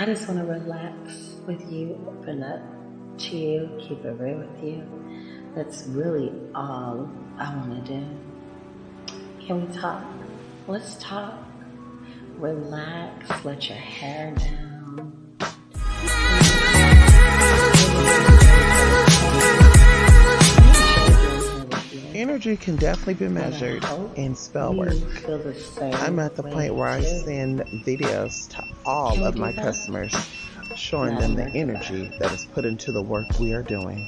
I just want to relax with you, open up to you, keep it real with you. That's really all I want to do. Can we talk? Let's talk. Relax, let your hair down. Energy can definitely be And I measured hope in spell work. you feel the I'm same at the way point where I too. send videos to all Can we of do my that? customers, showing Not them the America Bye. energy that is put into the work we are doing.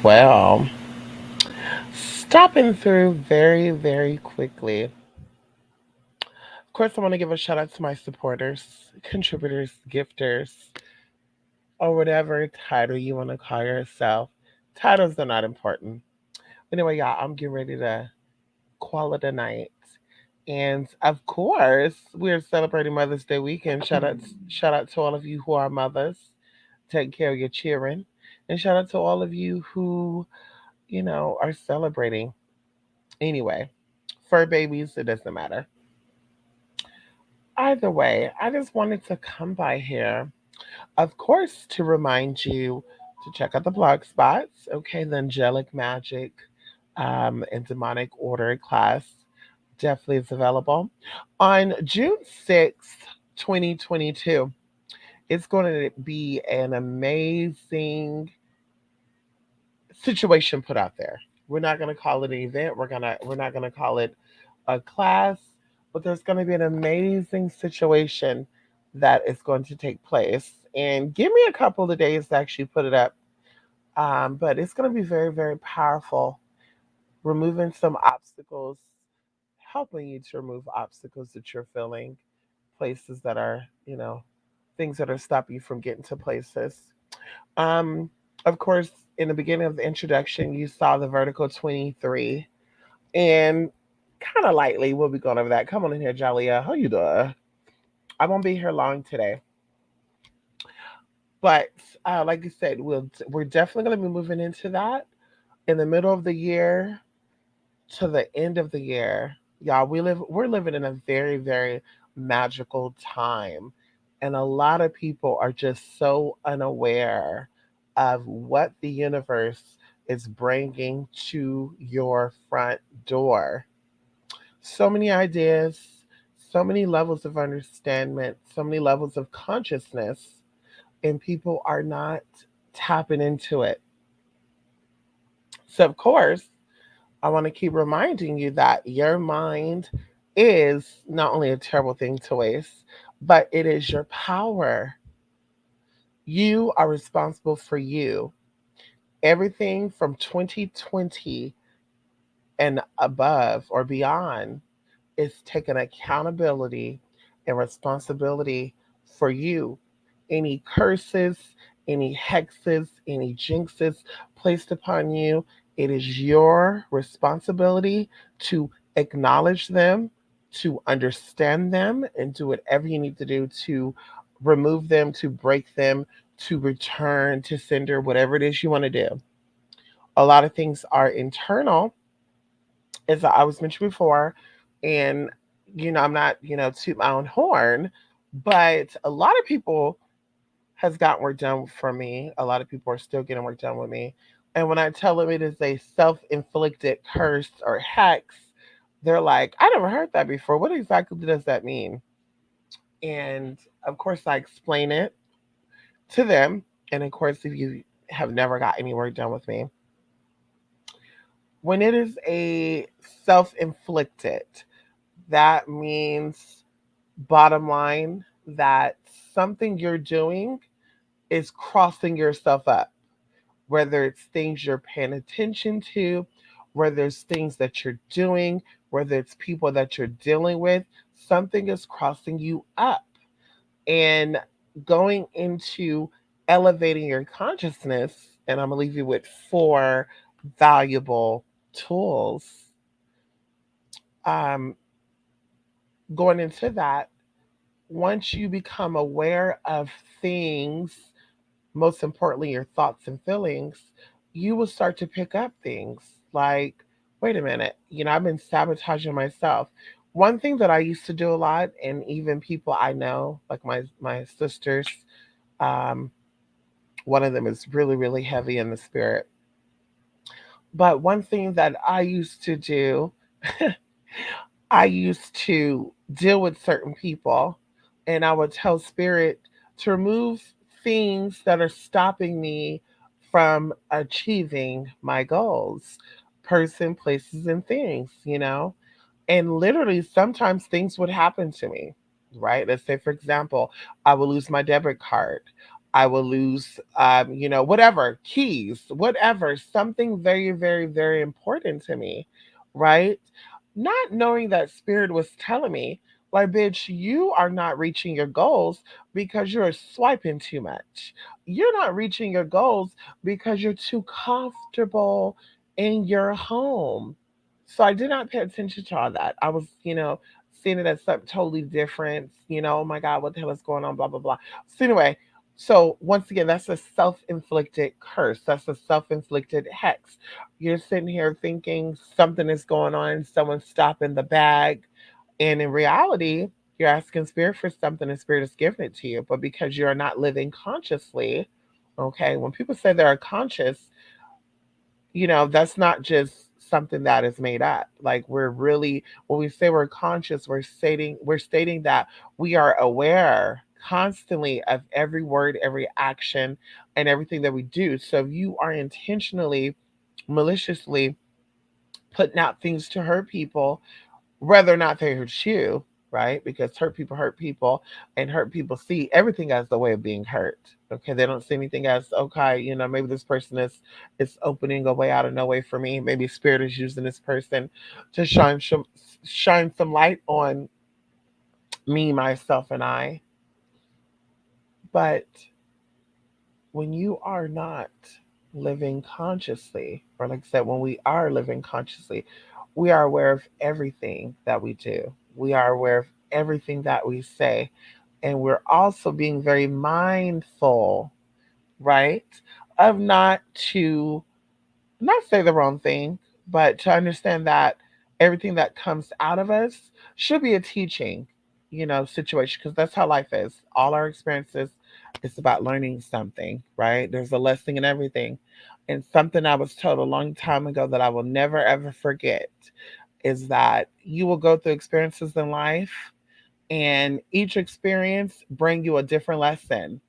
Well. Stopping through very, very quickly. Of course, I want to give a shout out to my supporters, contributors, gifters, or whatever title you want to call yourself. Titles are not important. Anyway, y'all, I'm getting ready to call it a night. And of course, we're celebrating Mother's Day weekend. Shout out to all of you who are mothers. Take care of your children. And shout out to all of you who, are celebrating. Anyway, fur babies, it doesn't matter. Either way, I just wanted to come by here, of course, to remind you to check out the blog spots. Okay, the Angelic Magic and Demonic Order class definitely is available. On June 6th, 2022, it's going to be an amazing situation put out there. We're not going to call it an event. We're not going to call it a class, but there's going to be an amazing situation that is going to take place. And give me a couple of days to actually put it up. But it's going to be very, very powerful, removing some obstacles, helping you to remove obstacles that you're feeling, places that are, things that are stopping you from getting to places. Um, of course, in the beginning of the introduction, you saw the vertical 23, and kind of lightly, we'll be going over that. Come on in here, Jalia. How you doing? I won't be here long today, but like I said, we're definitely going to be moving into that in the middle of the year to the end of the year. Y'all, we're living in a very, very magical time, and a lot of people are just so unaware of what the universe is bringing to your front door. So many ideas, so many levels of understanding, so many levels of consciousness, and people are not tapping into it. So, of course, I want to keep reminding you that your mind is not only a terrible thing to waste, but it is your power. You are responsible for you. Everything from 2020 and above or beyond is taking accountability and responsibility for you. Any curses, any hexes, any jinxes placed upon you, it is your responsibility to acknowledge them, to understand them, and do whatever you need to do to remove them, to break them, to return to sender, whatever it is you want to do. A lot of things are internal, as I was mentioned before, and I'm not, toot my own horn, but a lot of people has gotten work done for me. A lot of people are still getting work done with me. And when I tell them it is a self-inflicted curse or hex, they're like, I never heard that before. What exactly does that mean? And of course, I explain it to them. And of course, if you have never got any work done with me, when it is a self-inflicted, that means, bottom line, that something you're doing is crossing yourself up, whether it's things you're paying attention to, whether it's things that you're doing, whether it's people that you're dealing with, something is crossing you up. And going into elevating your consciousness, and I'm going to leave you with four valuable tools. Um, Going into that, once you become aware of things, most importantly, your thoughts and feelings, you will start to pick up things like, wait a minute, I've been sabotaging myself. One thing that I used to do a lot, and even people I know, like my sisters, um, one of them is really, really heavy in the spirit. But one thing that I used to do, I used to deal with certain people, and I would tell spirit to remove things that are stopping me from achieving my goals, person, places, and things. And literally, sometimes things would happen to me, right? Let's say, for example, I will lose my debit card. I will lose, whatever, keys, whatever, something very, very, very important to me, right? Not knowing that spirit was telling me, like, bitch, you are not reaching your goals because you're swiping too much. You're not reaching your goals because you're too comfortable in your home. So I did not pay attention to all that. I was, seeing it as something totally different. Oh my God, what the hell is going on? Blah, blah, blah. So anyway, so once again, that's a self-inflicted curse. That's a self-inflicted hex. You're sitting here thinking something is going on, someone's stopping the bag, and in reality, you're asking spirit for something and spirit is giving it to you. But because you're not living consciously, okay, when people say they're conscious, that's not just something that is made up. Like, we're really, when we say we're conscious, we're stating that we are aware constantly of every word, every action, and everything that we do. So if you are intentionally, maliciously putting out things to hurt people, whether or not they hurt you, right? Because hurt people, and hurt people see everything as the way of being hurt. Okay, they don't see anything as, okay, maybe this person is opening a way out of no way for me. Maybe spirit is using this person to shine some light on me, myself, and I. But when you are not living consciously, or like I said, when we are living consciously, we are aware of everything that we do. We are aware of everything that we say. And we're also being very mindful, right? Of not say the wrong thing, but to understand that everything that comes out of us should be a teaching, situation, because that's how life is. All our experiences, it's about learning something, right? There's a lesson in everything. And something I was told a long time ago that I will never ever forget is that you will go through experiences in life, and each experience bring you a different lesson.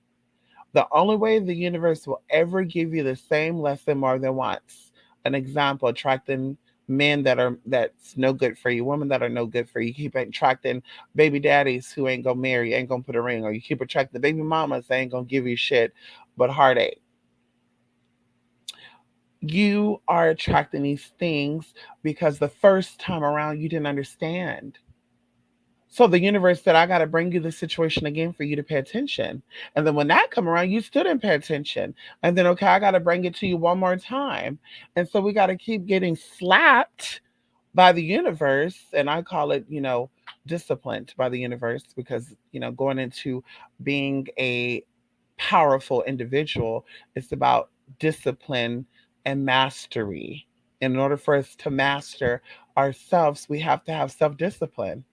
The only way the universe will ever give you the same lesson more than once. An example, attracting men that's no good for you, women that are no good for you. You keep attracting baby daddies who ain't gonna marry, ain't gonna put a ring, or you keep attracting baby mamas that ain't gonna give you shit but heartache. You are attracting these things because the first time around you didn't understand. So the universe said, I got to bring you the situation again for you to pay attention. And then when that come around, you still didn't pay attention. And then, okay, I got to bring it to you one more time. And so we got to keep getting slapped by the universe. And I call it, disciplined by the universe because, going into being a powerful individual, it's about discipline and mastery. In order for us to master ourselves, we have to have self discipline.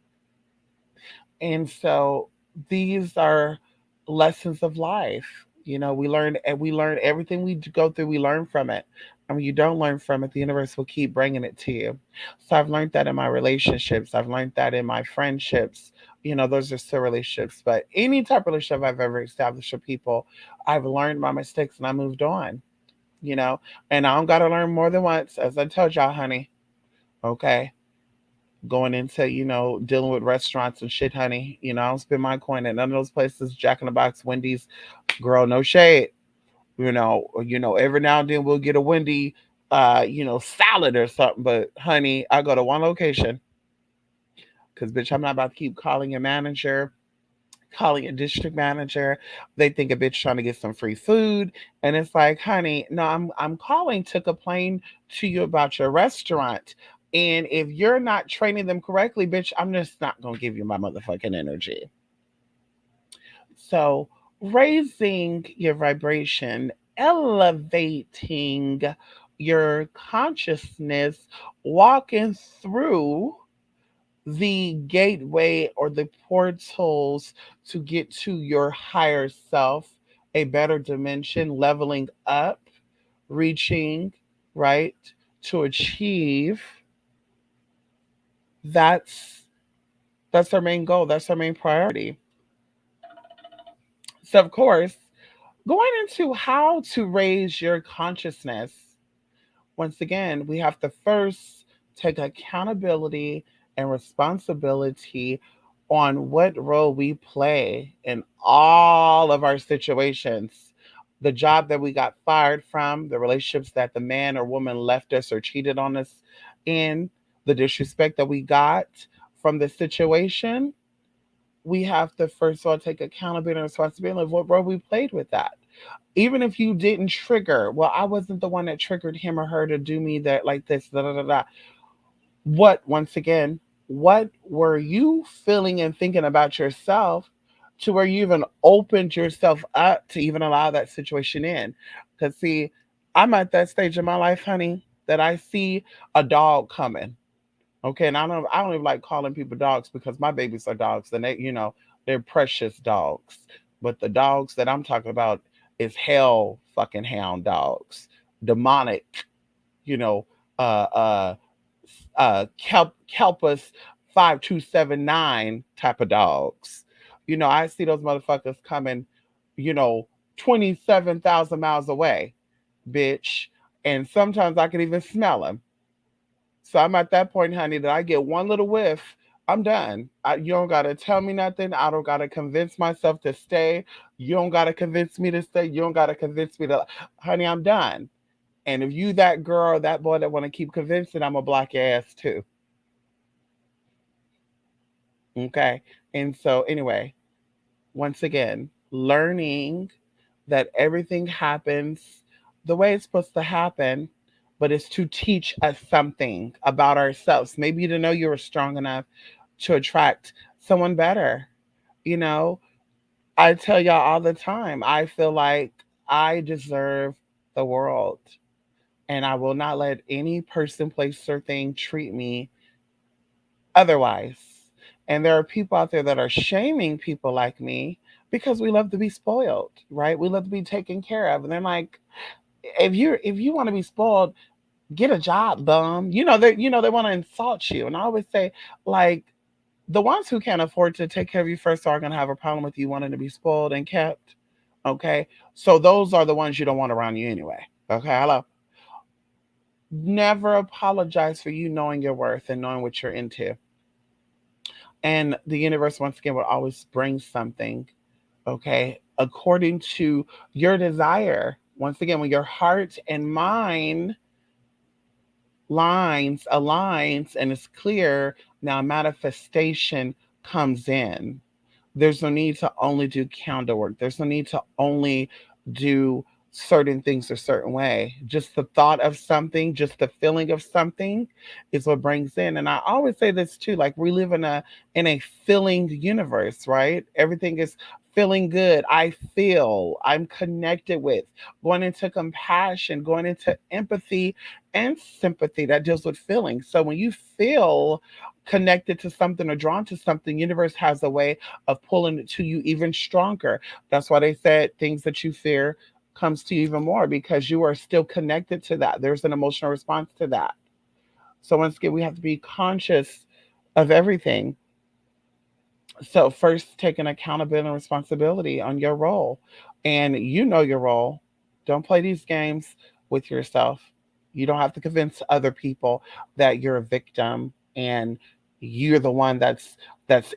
And so these are lessons of life. We learn everything we go through, we learn from it. And when you don't learn from it, the universe will keep bringing it to you. So I've learned that in my relationships. I've learned that in my friendships. Those are still relationships. But any type of relationship I've ever established with people, I've learned my mistakes and I moved on, you know. And I don't got to learn more than once, as I told y'all, honey. Okay, going into, dealing with restaurants and shit, honey. I don't spend my coin at none of those places. Jack in the Box, Wendy's, girl, no shade. Every now and then we'll get a Wendy, salad or something. But honey, I go to one location because bitch, I'm not about to keep calling your manager, calling a district manager. They think a bitch trying to get some free food. And it's like, honey, no, I'm calling to complain to you about your restaurant. And if you're not training them correctly, bitch, I'm just not gonna give you my motherfucking energy. So, raising your vibration, elevating your consciousness, walking through the gateway or the portals to get to your higher self, a better dimension, leveling up, reaching, right, to achieve. That's that's our main goal. That's our main priority. So of course, going into how to raise your consciousness, once again, we have to first take accountability and responsibility on what role we play in all of our situations. The job that we got fired from, the relationships that the man or woman left us or cheated on us in, the disrespect that we got from the situation. We have to first of all take accountability and responsibility of what role we played with that. Even if you didn't trigger, well, I wasn't the one that triggered him or her to do me that like this, da da da da. What, once again, what were you feeling and thinking about yourself to where you even opened yourself up to even allow that situation in? Because, see, I'm at that stage in my life, honey, that I see a dog coming. Okay, and I don't even like calling people dogs because my babies are dogs and they're precious dogs. But the dogs that I'm talking about is hell fucking hound dogs, demonic, you know, uh uh Kelpus 5279 type of dogs. I see those motherfuckers coming, you know, 27,000 miles away, bitch. And sometimes I can even smell them. So I'm at that point, honey, that I get one little whiff, I'm done. You don't gotta tell me nothing. I don't gotta convince myself to stay. You don't gotta convince me to stay. You don't gotta convince me to, honey, I'm done. And if you that girl, that boy that want to keep convincing, I'm a block your ass too. Okay. And so anyway, once again, learning that everything happens the way it's supposed to happen, but it's to teach us something about ourselves. Maybe to know you were strong enough to attract someone better. You know, I tell y'all all the time, I feel like I deserve the world. And I will not let any person, place, or thing treat me otherwise. And there are people out there that are shaming people like me because we love to be spoiled, right? We love to be taken care of. And they're like, if you want to be spoiled, get a job, bum. They want to insult you. And I always say, like, the ones who can't afford to take care of you first are gonna have a problem with you wanting to be spoiled and kept. Okay. So those are the ones you don't want around you anyway. Okay, hello. Never apologize for you knowing your worth and knowing what you're into. And the universe, once again, will always bring something, okay, according to your desire. Once again, when your heart and mind lines aligns and it's clear, now manifestation comes in. There's no need to only do counter work. There's no need to only do certain things a certain way. Just the thought of something, just the feeling of something is what brings in. And I always say this too, like we live in a feeling universe, right? Everything is feeling good. I feel, I'm connected with, going into compassion, going into empathy and sympathy that deals with feelings. So when you feel connected to something or drawn to something, universe has a way of pulling it to you even stronger. That's why they said things that you fear comes to you even more because you are still connected to that. There's an emotional response to that. So once again, we have to be conscious of everything. So first taking accountability and responsibility on your role. And you know your role. Don't play these games with yourself. You don't have to convince other people that you're a victim and you're the one that's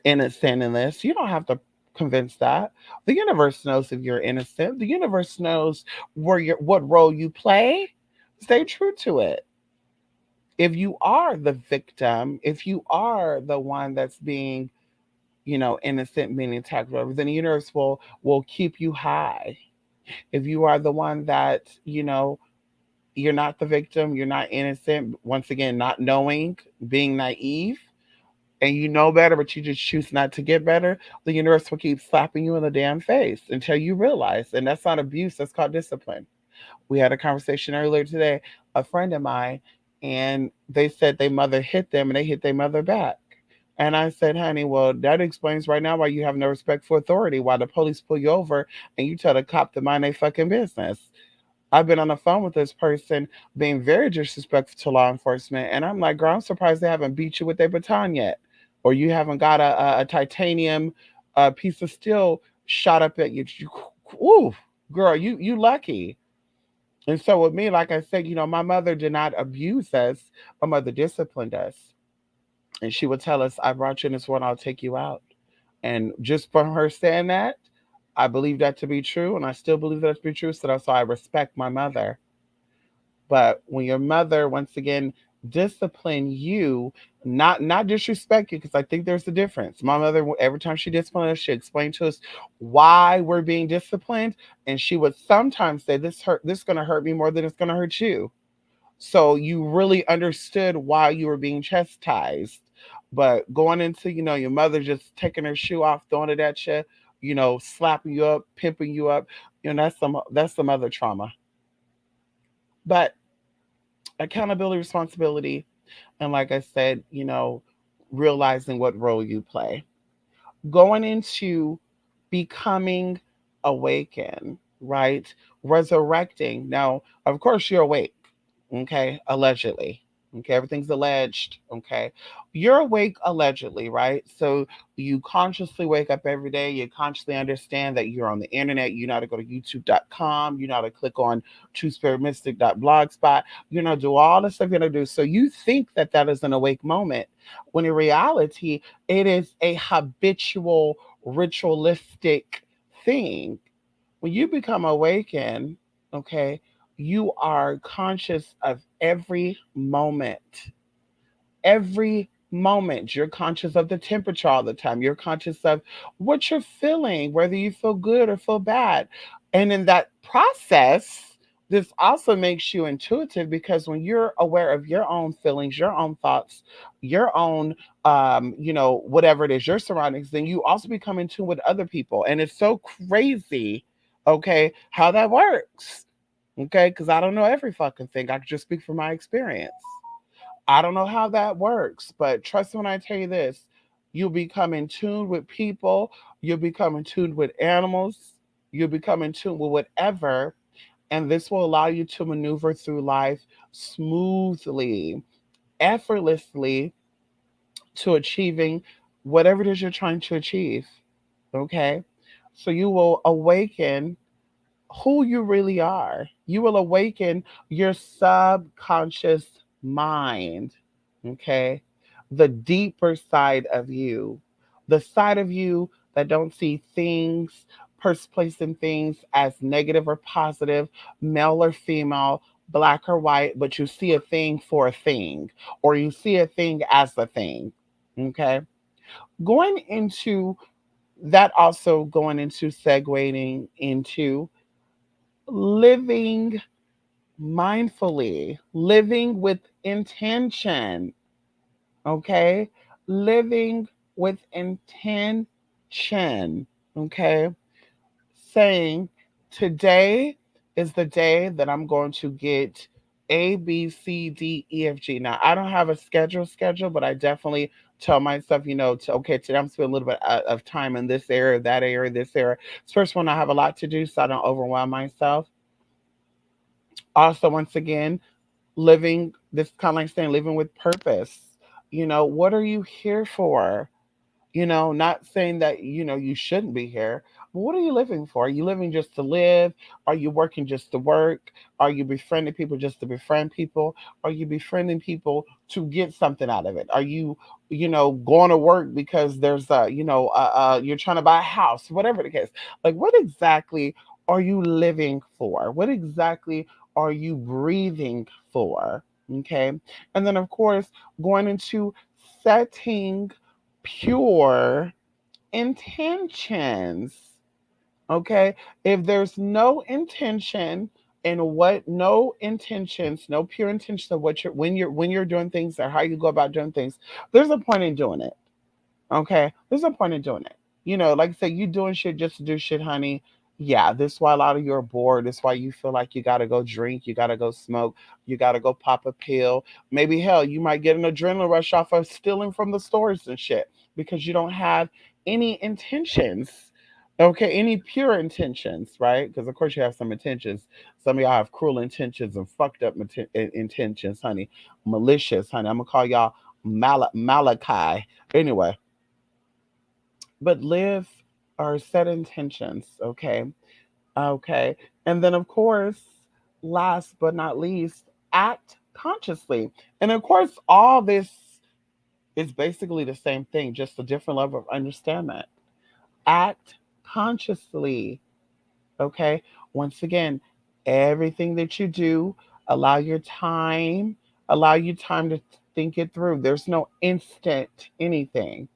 innocent in this. You don't have to convince that. The universe knows if you're innocent. The universe knows what role you play. Stay true to it. If you are the victim, if you are the one that's being innocent meaning attacked, whatever, then the universe will keep you high. If you are the one that, you're not the victim, you're not innocent, once again, not knowing, being naive, and you know better, but you just choose not to get better, the universe will keep slapping you in the damn face until you realize. And that's not abuse, that's called discipline. We had a conversation earlier today, a friend of mine, and they said their mother hit them and they hit their mother back. And I said, honey, well, that explains right now why you have no respect for authority, why the police pull you over and you tell the cop to mind their fucking business. I've been on the phone with this person being very disrespectful to law enforcement, and I'm like, girl, I'm surprised they haven't beat you with their baton yet, or you haven't got a titanium piece of steel shot up at you. Ooh, girl, you lucky. And so with me, like I said, my mother did not abuse us. My mother disciplined us. And she would tell us, I brought you in this world, I'll take you out. And just from her saying that, I believe that to be true. And I still believe that to be true. So that's why I respect my mother. But when your mother, once again, discipline you, not disrespect you, because I think there's a difference. My mother, every time she disciplined us, she explained to us why we're being disciplined, and she would sometimes say, This is gonna hurt me more than it's gonna hurt you." So you really understood why you were being chastised. But going into, your mother just taking her shoe off, throwing it at you, slapping you up, pimping you up, that's some other trauma. But accountability, responsibility, and like I said, realizing what role you play. Going into becoming awakened, right? Resurrecting. Now, of course, you're awake, okay? Allegedly. Okay, everything's alleged, okay? You're awake allegedly, right? So you consciously wake up every day. You consciously understand that you're on the internet. You know how to go to youtube.com. You know how to click on truespiritmystic.blogspot. You know, do all the stuff you're going to do. So you think that that is an awake moment, when in reality, it is a habitual, ritualistic thing. When you become awakened, okay, you are conscious of every moment. Every moment. You're conscious of the temperature all the time. You're conscious of what you're feeling, whether you feel good or feel bad. And in that process, this also makes you intuitive, because when you're aware of your own feelings, your own thoughts, your own, whatever it is, your surroundings, then you also become in tune with other people. And it's so crazy, okay, how that works. Okay, because I don't know every fucking thing. I can just speak from my experience. I don't know how that works, but trust me when I tell you this, you'll become in tune with people, you'll become in tune with animals, you'll become in tune with whatever, and this will allow you to maneuver through life smoothly, effortlessly, to achieving whatever it is you're trying to achieve. Okay? So you will awaken who you really are. You will awaken your subconscious mind, okay? The deeper side of you, the side of you that don't see things, placing things as negative or positive, male or female, black or white, but you see a thing for a thing, or you see a thing as a thing, okay? Going into that, also going into segueing into living mindfully, living with intention, okay? Living with intention, okay? Saying, today is the day that I'm going to get A, B, C, D, E, F, G. Now, I don't have a schedule, but I definitely tell myself, okay, today I'm spending a little bit of time in this area, that area, this area. First one, I have a lot to do, so I don't overwhelm myself. Also, once again, living this kind of like saying, living with purpose. What are you here for? Not saying that, you shouldn't be here, but what are you living for? Are you living just to live? Are you working just to work? Are you befriending people just to befriend people? Are you befriending people to get something out of it? Are you, going to work because there's you're trying to buy a house, whatever the case. Like, what exactly are you living for? What exactly are you breathing for? Okay. And then, of course, going into setting pure intentions. Okay. If there's no intention, and what no intentions, no pure intention of what you're when you're doing things or how you go about doing things, there's a point in doing it. Okay, there's no point in doing it. Like I say, you doing shit just to do shit, honey. Yeah, this is why a lot of you are bored. This is why you feel like you gotta go drink, you gotta go smoke, you gotta go pop a pill. Maybe hell, you might get an adrenaline rush off of stealing from the stores and shit because you don't have any intentions. Okay, any pure intentions, right? Because of course you have some intentions. Some of y'all have cruel intentions and fucked up intentions, honey. Malicious, honey. I'm gonna call y'all Malachi. Anyway, but live or set intentions, okay? Okay. And then, of course, last but not least, act consciously. And of course, all this is basically the same thing, just a different level of understanding. Act consciously, okay? Once again, everything that you do, allow your time, allow you time to think it through. There's no instant anything.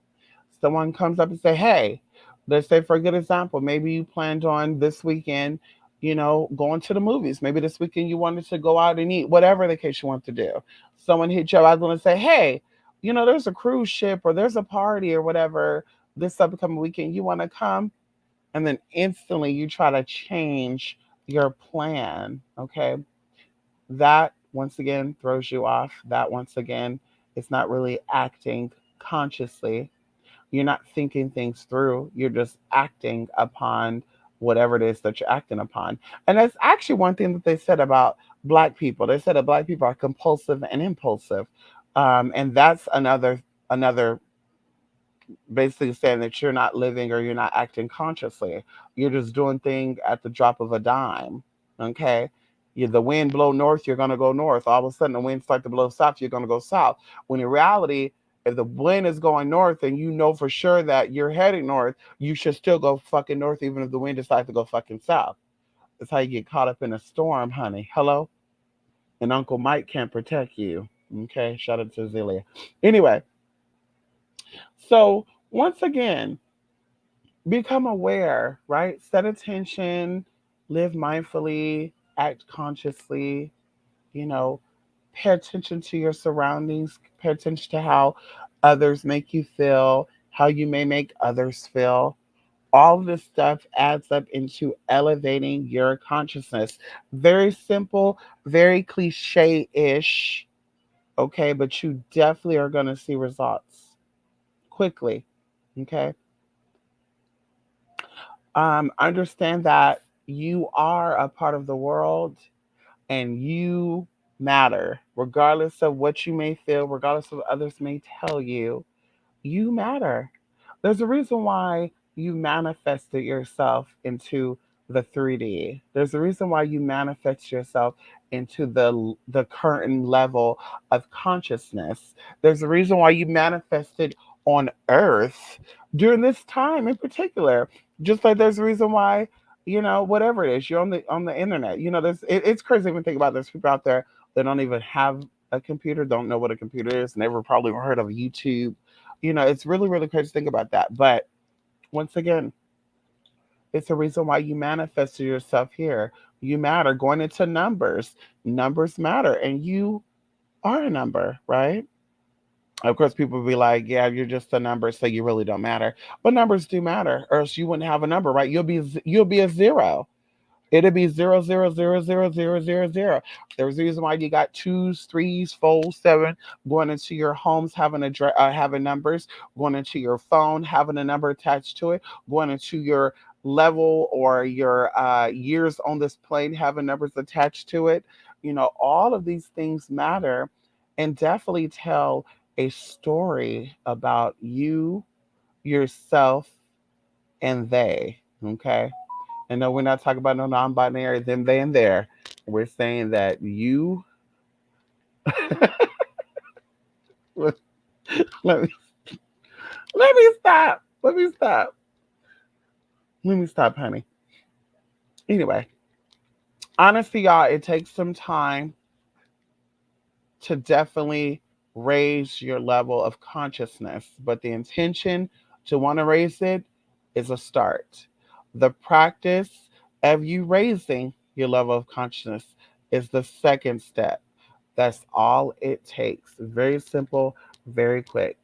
Someone comes up and say, "Hey," let's say for a good example, maybe you planned on this weekend, going to the movies. Maybe this weekend you wanted to go out and eat, whatever the case you want to do. Someone hit you up and say, "Hey, there's a cruise ship or there's a party or whatever this upcoming weekend. You want to come?" And then instantly you try to change your plan. Okay, that once again throws you off. That once again is not really acting consciously. You're not thinking things through. You're just acting upon whatever it is that you're acting upon. And that's actually one thing that they said about black people. They said that black people are compulsive and impulsive. And that's another basically saying that you're not living or you're not acting consciously. You're just doing things at the drop of a dime. Okay. The wind blow north, you're gonna go north. All of a sudden the wind start to blow south, you're gonna go south. When in reality, if the wind is going north and you know for sure that you're heading north, you should still go fucking north even if the wind decides to go fucking south. That's how you get caught up in a storm, honey. Hello? And Uncle Mike can't protect you. Okay, shout out to Zelia. Anyway, so once again, become aware, right? Set attention, live mindfully, act consciously, you know, pay attention to your surroundings, pay attention to how others make you feel, how you may make others feel. All of this stuff adds up into elevating your consciousness. Very simple, very cliche ish, okay, but you definitely are going to see results quickly, okay? Understand that you are a part of the world and you matter, regardless of what you may feel, regardless of what others may tell you. You matter. There's a reason why you manifested yourself into the 3D. There's a reason why you manifest yourself into the current level of consciousness. There's a reason why you manifested on earth during this time in particular. Just like there's a reason why, whatever it is, you're on the internet. It's crazy to even think about. There's people out there that don't even have a computer, don't know what a computer is, never probably heard of YouTube. It's really, really crazy to think about that. But once again, it's a reason why you manifested yourself here. You matter. Going into numbers, numbers matter, and you are a number, right? Of course, people will be like, "Yeah, you're just a number, so you really don't matter." But numbers do matter, or else you wouldn't have a number, right? You'll be a zero. It'll be 0, 0, 0, 0, 0, 0, 0. There's a reason why you got twos, threes, fours, seven going into your homes, having numbers, going into your phone, having a number attached to it, going into your level or your years on this plane, having numbers attached to it. All of these things matter and definitely tell a story about you, yourself, and they. Okay. And no, we're not talking about no non-binary them, they, and there. We're saying that you. let me let me stop. Let me stop. Let me stop, honey. Anyway, honestly, y'all, it takes some time to definitely raise your level of consciousness, but the intention to want to raise it is a start. The practice of you raising your level of consciousness is the second step. That's all it takes. Very simple, very quick.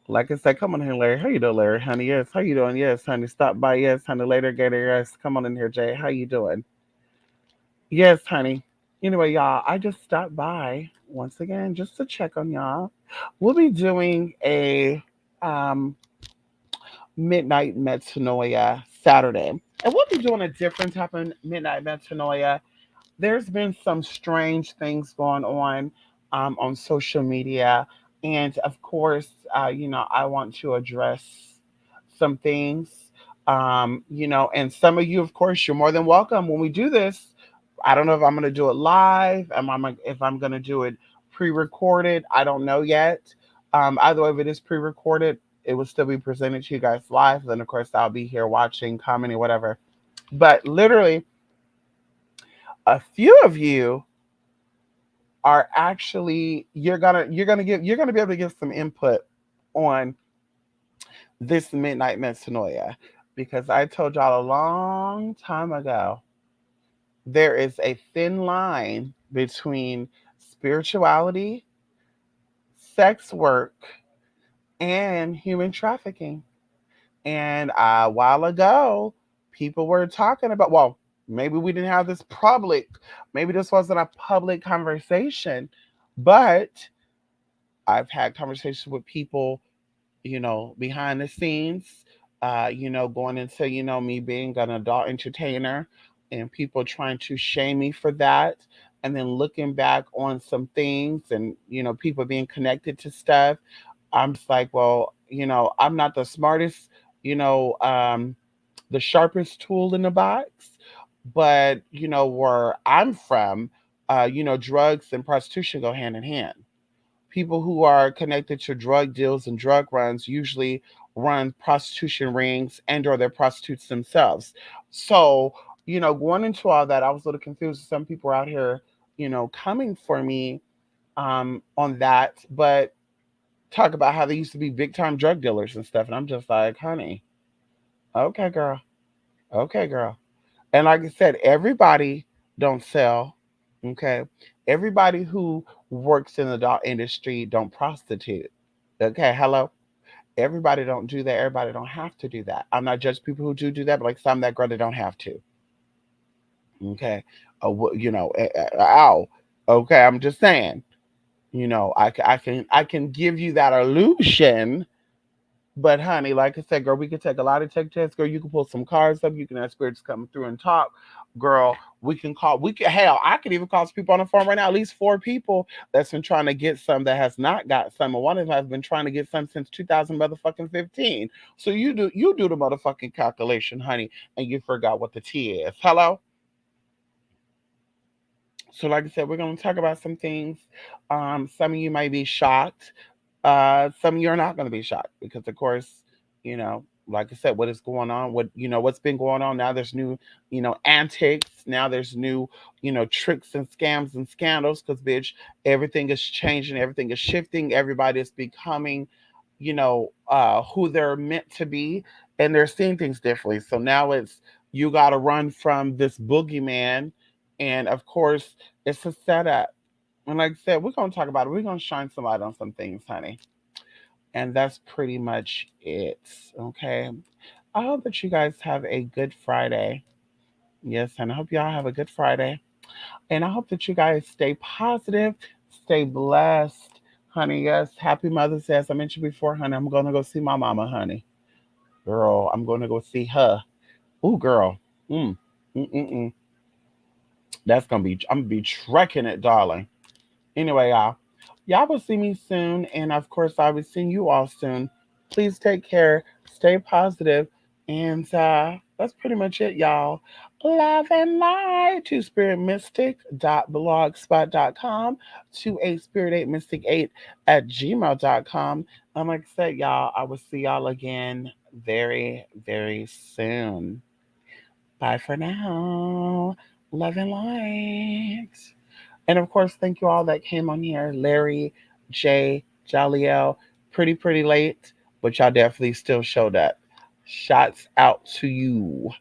Like I said, come on here, Larry. How you doing, Larry? Honey, yes. How you doing? Yes, honey. Stop by. Yes, honey. Later, Gator. Yes. Come on in here, Jay. How you doing? Yes, honey. Anyway, y'all, I just stopped by once again just to check on y'all. We'll be doing a um, midnight metanoia Saturday, and we'll be doing a different type of midnight metanoia. There's been some strange things going on social media, and of course, I want to address some things. And some of you, of course, you're more than welcome when we do this. I don't know if I'm going to do it live, if I'm going to do it pre-recorded. I don't know yet. Either way, if it is pre-recorded, it will still be presented to you guys live. Then, of course, I'll be here watching, commenting, whatever. But literally, a few of you are actually you're gonna be able to give some input on this midnight metanoia, because I told y'all a long time ago there is a thin line between spirituality, sex work, and human trafficking. And a while ago, people were talking about, well, maybe we didn't have this public, maybe this wasn't a public conversation, but I've had conversations with people, behind the scenes, going into, me being an adult entertainer and people trying to shame me for that. And then looking back on some things and, people being connected to stuff. I'm just like, well, I'm not the smartest, you know, um, the sharpest tool in the box, but, where I'm from, drugs and prostitution go hand in hand. People who are connected to drug deals and drug runs usually run prostitution rings and or they're prostitutes themselves. So, going into all that, I was a little confused. Some people are out here, coming for me on that, but talk about how they used to be big time drug dealers and stuff. And I'm just like, honey, okay, girl. Okay, girl. And like I said, everybody don't sell. Okay. Everybody who works in the adult industry don't prostitute. Okay, hello. Everybody don't do that. Everybody don't have to do that. I'm not judging people who do that, but like some that girl, they don't have to. Okay. Ow. Okay, I'm just saying. I can give you that illusion. But honey, like I said, girl, we could take a lot of tech tests. Girl, you can pull some cards up. You can have spirits come through and talk. Girl, hell, I could even call some people on the phone right now. At least 4 people that's been trying to get some that has not got some. And one of them has been trying to get some since 2000 motherfucking 15. So you do the motherfucking calculation, honey, and you forgot what the T is. Hello? So, like I said, we're going to talk about some things. Some of you might be shocked. Some of you are not going to be shocked because, of course, like I said, what is going on? What's been going on now? There's new, antics. Now there's new, tricks and scams and scandals because, bitch, everything is changing, everything is shifting, everybody is becoming, who they're meant to be, and they're seeing things differently. So now it's you got to run from this boogeyman, and of course, it's a setup. And like I said, we're gonna talk about it. We're gonna shine some light on some things, honey. And that's pretty much it. Okay. I hope that you guys have a good Friday. Yes, and I hope y'all have a good Friday. And I hope that you guys stay positive, stay blessed, honey. Yes, happy Mother's Day. As I mentioned before, honey, I'm gonna go see my mama, honey. Girl, I'm gonna go see her. Ooh, girl. Mm. Mm-mm-mm. That's gonna be. I'm gonna be trekking it, darling. Anyway, y'all will see me soon, and of course, I will see you all soon. Please take care, stay positive, and that's pretty much it, y'all. Love and light to spiritmystic.blogspot.com, to a spirit8mystic8 at gmail.com. And like I said, y'all, I will see y'all again very, very soon. Bye for now. Love and light. And of course, thank you all that came on here. Larry, Jay, Jaliel, pretty late, but y'all definitely still showed up. Shots out to you.